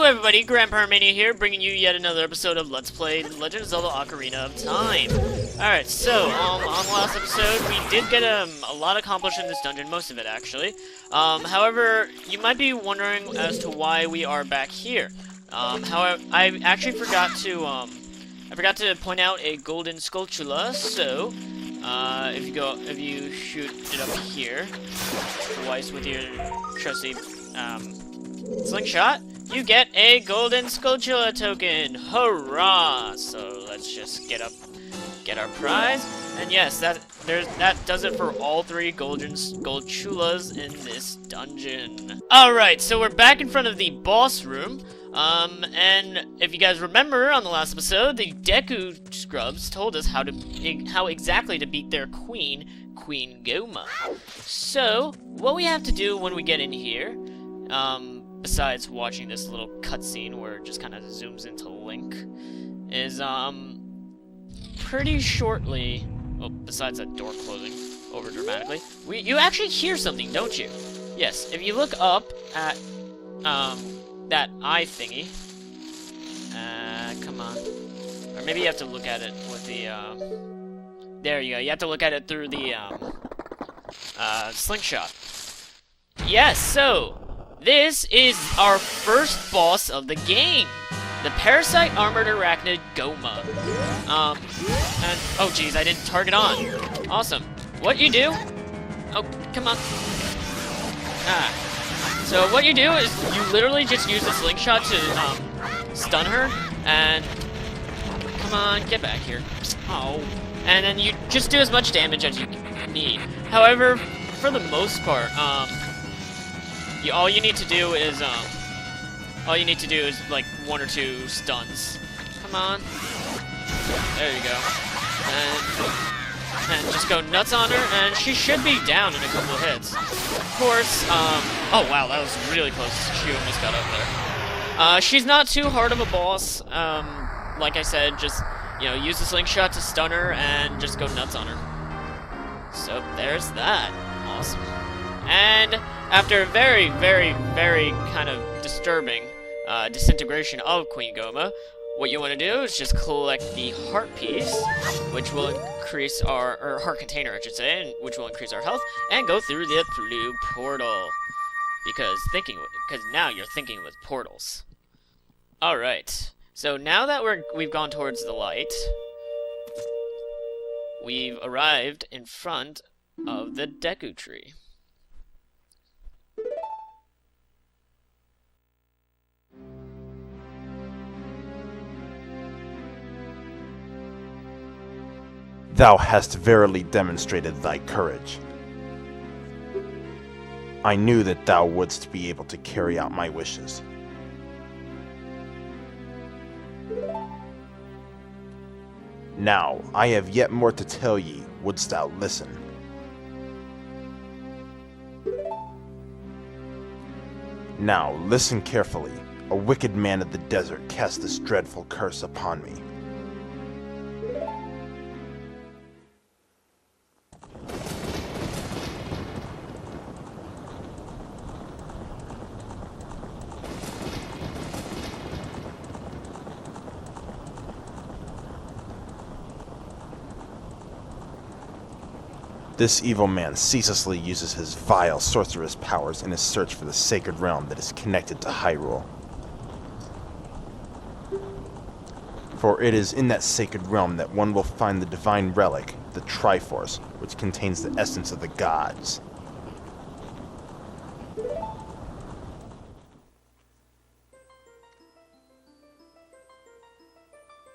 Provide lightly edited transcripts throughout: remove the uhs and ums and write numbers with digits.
everybody, Grandpa Mania here, bringing you yet another episode of Let's Play Legend of Zelda Ocarina of Time. Alright, so, on the last episode, we did get a lot accomplished in this dungeon, most of it actually. However, you might be wondering as to why we are back here. However, I actually forgot to point out a golden sculptula, so, if you shoot it up here, twice with your trusty, slingshot, you get a golden sculptula token! Hurrah! So let's just get our prize. And yes, that does it for all 3 golden sculptulas in this dungeon. Alright, so we're back in front of the boss room. And if you guys remember on the last episode, the Deku Scrubs told us how exactly to beat their queen, Queen Gohma. So, what we have to do when we get in here, besides watching this little cutscene where it just kind of zooms into Link, is, pretty shortly, well, besides that door closing over dramatically, you actually hear something, don't you? Yes, if you look up at, that eye thingy, come on, or maybe you have to look at it with the, there you go, you have to look at it through the, slingshot. Yes, so, this is our first boss of the game, the Parasite Armored Arachnid Gohma. And, oh geez, I didn't target on. Awesome. What you do? Oh, come on. So what you do is you literally just use the slingshot to, stun her, and, come on, get back here. Oh. And then you just do as much damage as you need. However, for the most part, all you need to do is like 1 or 2 stuns. Come on. There you go. And just go nuts on her, and she should be down in a couple of hits. Of course, oh wow, that was really close. She almost got up there. She's not too hard of a boss. Like I said, just, you know, use the slingshot to stun her and just go nuts on her. So there's that. Awesome. And after a very, very, very kind of disturbing disintegration of Queen Gohma, what you want to do is just collect the heart piece, which will increase or heart container, I should say, which will increase our health, and go through the blue portal. Because now you're thinking with portals. Alright, so now that we've gone towards the light, we've arrived in front of the Deku Tree. Thou hast verily demonstrated thy courage. I knew that thou wouldst be able to carry out my wishes. Now, I have yet more to tell ye, wouldst thou listen? Now, listen carefully. A wicked man of the desert cast this dreadful curse upon me. This evil man ceaselessly uses his vile sorcerous powers in his search for the sacred realm that is connected to Hyrule. For it is in that sacred realm that one will find the divine relic, the Triforce, which contains the essence of the gods.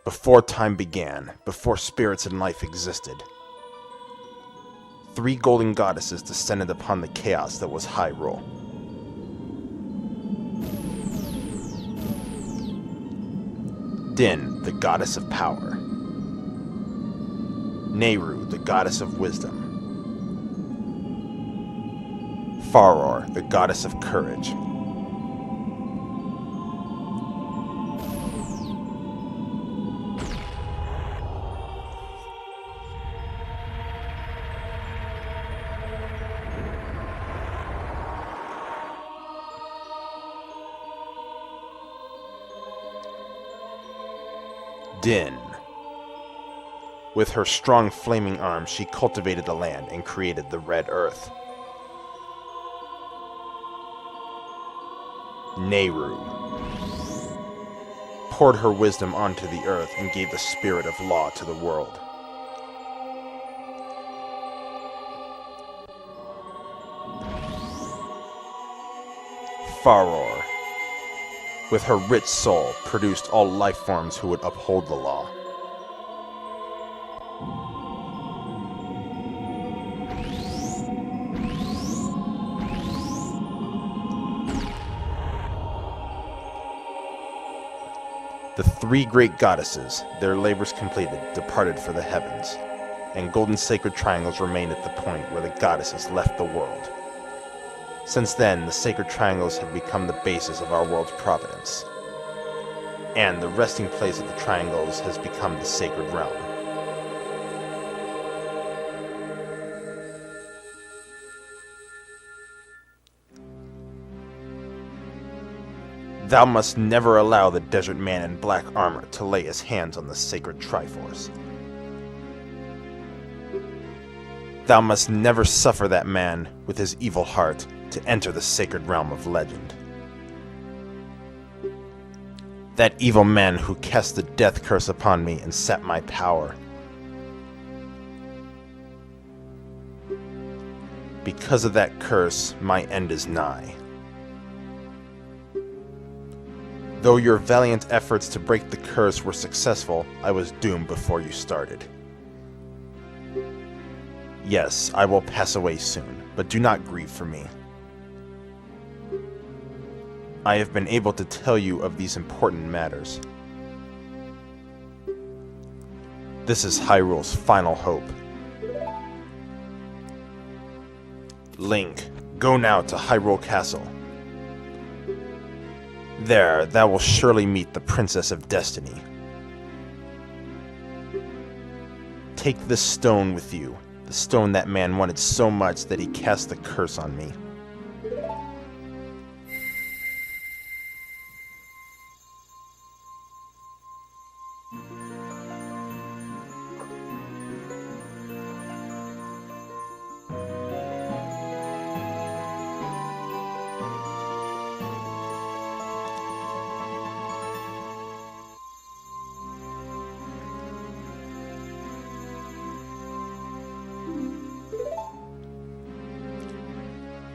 Before time began, before spirits and life existed, 3 golden goddesses descended upon the chaos that was Hyrule. Din, the goddess of power. Nehru, the goddess of wisdom. Faror, the goddess of courage. Din. With her strong flaming arms, she cultivated the land and created the Red Earth. Nehru poured her wisdom onto the earth and gave the spirit of law to the world. Faror, with her rich soul, produced all life forms who would uphold the law. The three great goddesses, their labors completed, departed for the heavens, and golden sacred triangles remained at the point where the goddesses left the world. Since then, the sacred triangles have become the basis of our world's providence, and the resting place of the triangles has become the sacred realm. Thou must never allow the desert man in black armor to lay his hands on the sacred Triforce. Thou must never suffer that man with his evil heart to enter the sacred realm of legend. That evil man who cast the death curse upon me and sapped my power. Because of that curse, my end is nigh. Though your valiant efforts to break the curse were successful, I was doomed before you started. Yes, I will pass away soon, but do not grieve for me. I have been able to tell you of these important matters. This is Hyrule's final hope. Link, go now to Hyrule Castle. There, thou will surely meet the Princess of Destiny. Take this stone with you, the stone that man wanted so much that he cast the curse on me.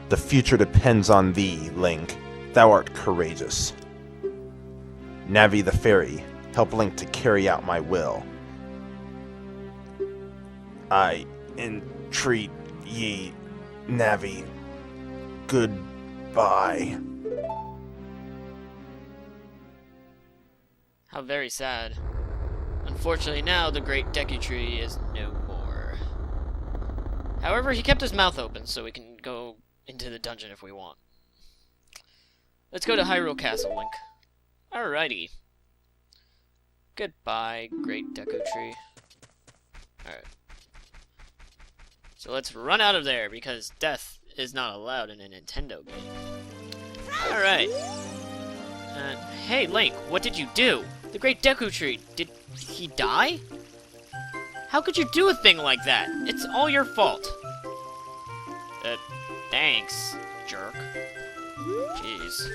The future depends on thee, Link. Thou art courageous. Navi the Fairy, help Link to carry out my will. I entreat ye, Navi. Goodbye. How very sad. Unfortunately now the great Deku Tree is no more. However, he kept his mouth open so we can go into the dungeon if we want. Let's go to Hyrule Castle, Link. Alrighty. Goodbye, great Deku Tree. Alright. So let's run out of there, because death is not allowed in a Nintendo game. Alright. Hey, Link, what did you do? The great Deku Tree, did he die? How could you do a thing like that? It's all your fault. Thanks, jerk. Jeez.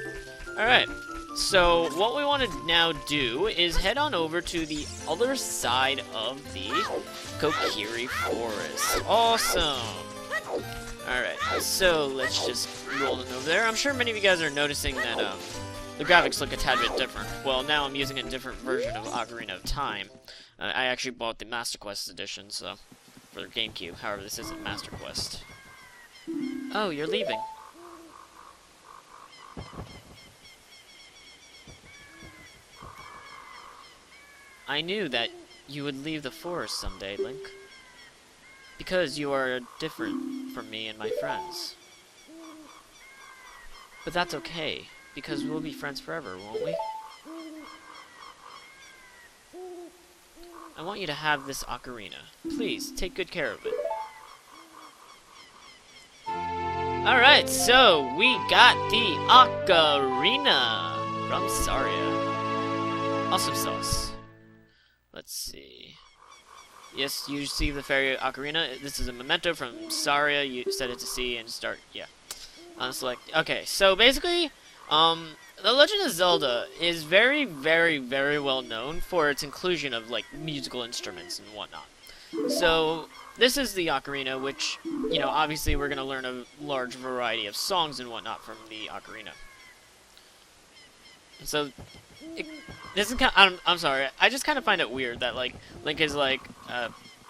Alright, so what we want to now do is head on over to the other side of the Kokiri Forest. Awesome! Alright, so let's just roll on over there. I'm sure many of you guys are noticing that the graphics look a tad bit different. Well, now I'm using a different version of Ocarina of Time. I actually bought the Master Quest edition, so for the GameCube. However, this isn't Master Quest. Oh, you're leaving. I knew that you would leave the forest someday, Link. Because you are different from me and my friends. But that's okay, because we'll be friends forever, won't we? I want you to have this ocarina. Please, take good care of it. Alright, so we got the Ocarina from Saria. Awesome sauce. Yes, you see the fairy Ocarina. This is a memento from Saria. You set it to C and start. Yeah. Unselect. Okay, so basically, The Legend of Zelda is very, very, very well known for its inclusion of, like, musical instruments and whatnot. So, this is the Ocarina, which, you know, obviously we're going to learn a large variety of songs and whatnot from the Ocarina. So, this is kind of, I'm sorry, I just kind of find it weird that, like, Link is, like,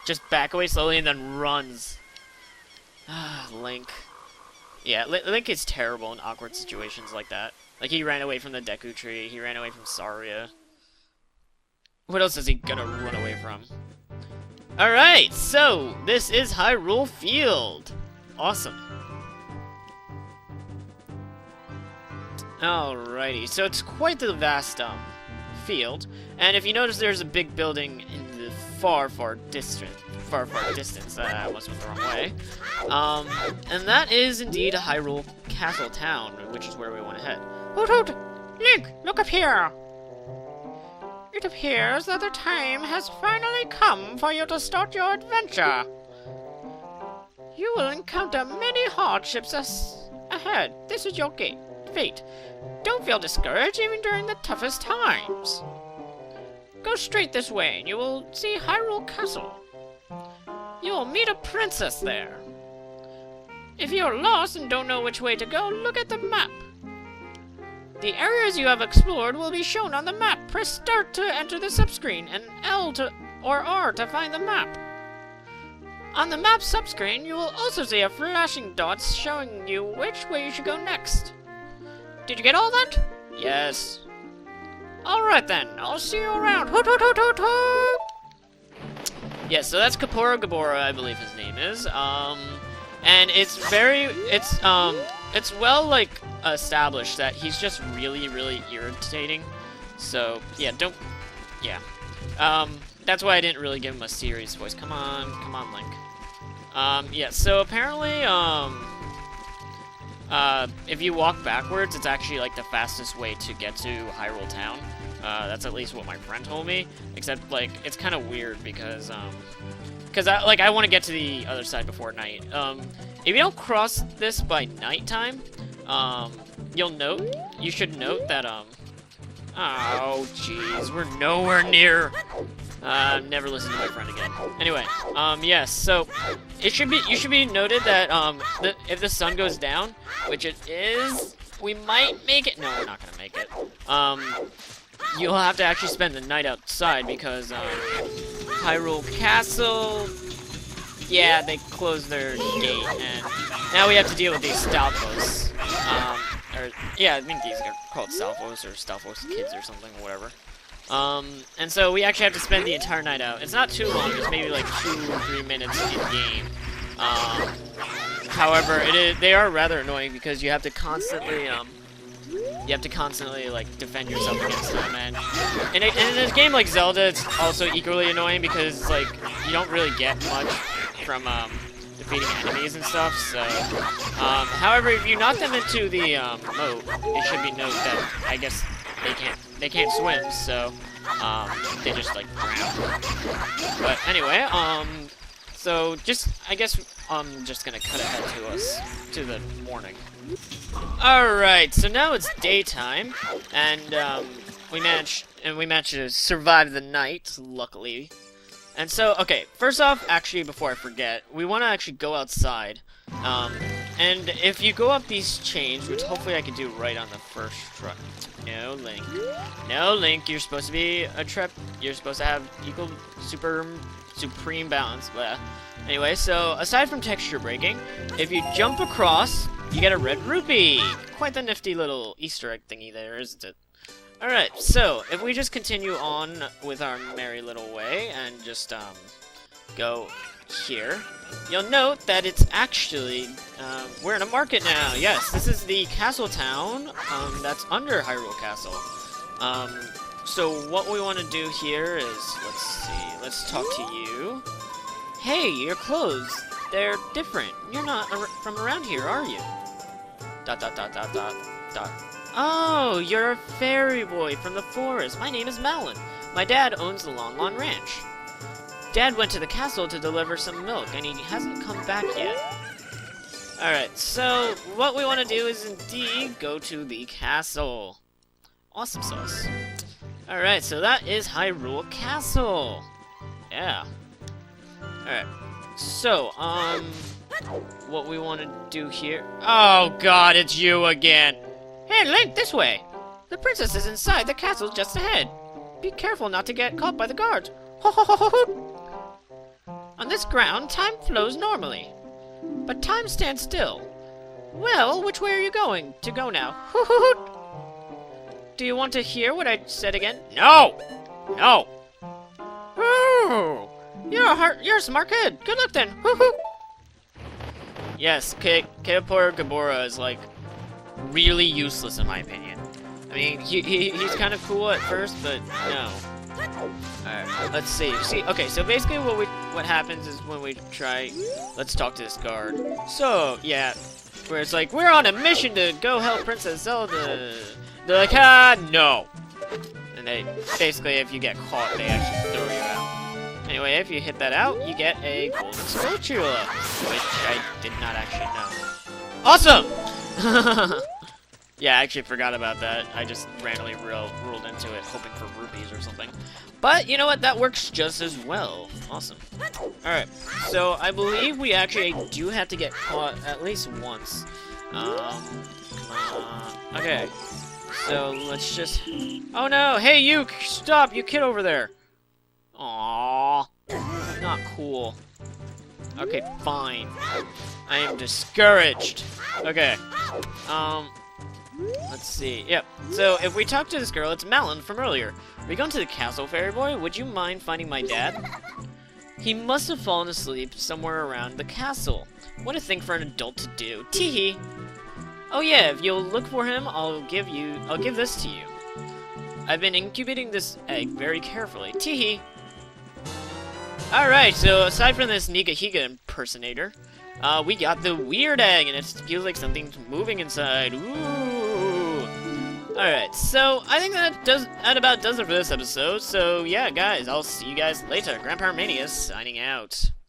just back away slowly and then runs. Link. Yeah, Link is terrible in awkward situations like that. Like, he ran away from the Deku Tree, he ran away from Saria. What else is he gonna run away from? Alright, so, this is Hyrule Field. Awesome. Alrighty, so it's quite the vast, field. And if you notice, there's a big building in the far distance. I almost went the wrong way. And that is indeed a Hyrule Castle town, which is where we want to head. Hoot hoot! Link, look up here! It appears that the time has finally come for you to start your adventure. You will encounter many hardships ahead. This is your fate. Don't feel discouraged even during the toughest times. Go straight this way and you will see Hyrule Castle. You will meet a princess there. If you are lost and don't know which way to go, look at the map. The areas you have explored will be shown on the map. Press start to enter the subscreen and L or R to find the map. On the map subscreen, you will also see a flashing dots showing you which way you should go next. Did you get all that? Yes. Alright then, I'll see you around. Hoot hoot hoot hoot hoot! Yeah, so that's Kapora Gabora, I believe his name is. And it's well, like, established that he's just really, really irritating. So, yeah, that's why I didn't really give him a serious voice. Come on, Link. Yeah, so apparently, if you walk backwards, it's actually, like, the fastest way to get to Hyrule Town. That's at least what my friend told me. Except, like, it's kind of weird because I want to get to the other side before night. If you don't cross this by nighttime, you should note that, oh, jeez, we're nowhere near. Never listen to my friend again. Anyway, yes, so, you should be noted that, if the sun goes down, which it is, we might make it. No, we're not gonna make it. You'll have to actually spend the night outside because, Hyrule Castle, yeah, they closed their gate, and now we have to deal with these Stalfos. Yeah, I think these are called Stalfos, or Stalfos kids or something, or whatever. And so we actually have to spend the entire night out. It's not too long, it's maybe like 2 or 3 minutes in-game. However, they are rather annoying because you have to constantly, like, defend yourself against them, and in a game like Zelda, it's also equally annoying because, like, you don't really get much from, defeating enemies and stuff, so, however, if you knock them into the, moat, it should be noted that, I guess, they can't swim, so, they just, like, drown. But anyway, so, I guess I'm just gonna cut ahead to the morning. Alright, so now it's daytime, and, we managed to survive the night, luckily. And so, okay, first off, actually, before I forget, we want to actually go outside, and if you go up these chains, which hopefully I can do right on the first try. No, Link. No, Link, you're supposed to be you're supposed to have equal supreme balance, blah. Anyway, so, aside from texture breaking, if you jump across, you get a red rupee! Quite the nifty little Easter egg thingy there, isn't it? Alright, so, if we just continue on with our merry little way, and just, go here, you'll note that it's actually, we're in a market now. Yes, this is the castle town, that's under Hyrule Castle. So what we want to do here is, let's see, let's talk to you. Hey, your clothes, they're different. You're not from around here, are you? ... Oh, you're a fairy boy from the forest. My name is Malin. My dad owns the Long Lawn Ranch. Dad went to the castle to deliver some milk, and he hasn't come back yet. Alright, so what we want to do is indeed go to the castle. Awesome sauce. Alright, so that is Hyrule Castle. Yeah. Alright. So, what we want to do here... Oh god, it's you again! Hey, Link, this way! The princess is inside the castle just ahead. Be careful not to get caught by the guards. Ho ho ho ho ho! On this ground, time flows normally. But time stands still. Well, which way are you going to go now? Ho ho ho! Do you want to hear what I said again? No! No! Ooh! You're a smart kid. Good luck then. Hoo hoo! Yes, Kaepora Gabora is, like, really useless in my opinion. I mean, he's kind of cool at first, but no. Alright, let's see. See, okay, so basically what happens is when we try... Let's talk to this guard. So, yeah, where it's like, we're on a mission to go help Princess Zelda. They're like, ah, no. And they, basically, if you get caught, they actually throw you out. Anyway, if you hit that out, you get a golden spatula, which I did not actually know. Awesome! Yeah, I actually forgot about that. I just randomly rolled into it, hoping for rupees or something. But, you know what? That works just as well. Awesome. Alright, so I believe we actually do have to get caught at least once. Come on. Okay. So, let's just... Oh no! Hey, you! Stop! You kid over there! Aww. Not cool. Okay, fine. I am discouraged. Okay. Let's see. Yep. So, if we talk to this girl, it's Malin from earlier. We going to the castle, fairy boy? Would you mind finding my dad? He must have fallen asleep somewhere around the castle. What a thing for an adult to do. Teehee. Oh yeah, if you'll look for him, I'll give this to you. I've been incubating this egg very carefully. Teehee. Alright, so aside from this Nigahiga impersonator, we got the weird egg, and it feels like something's moving inside. Ooh. Alright, so I think that about does it for this episode. So yeah, guys, I'll see you guys later. Grandpa Mania signing out.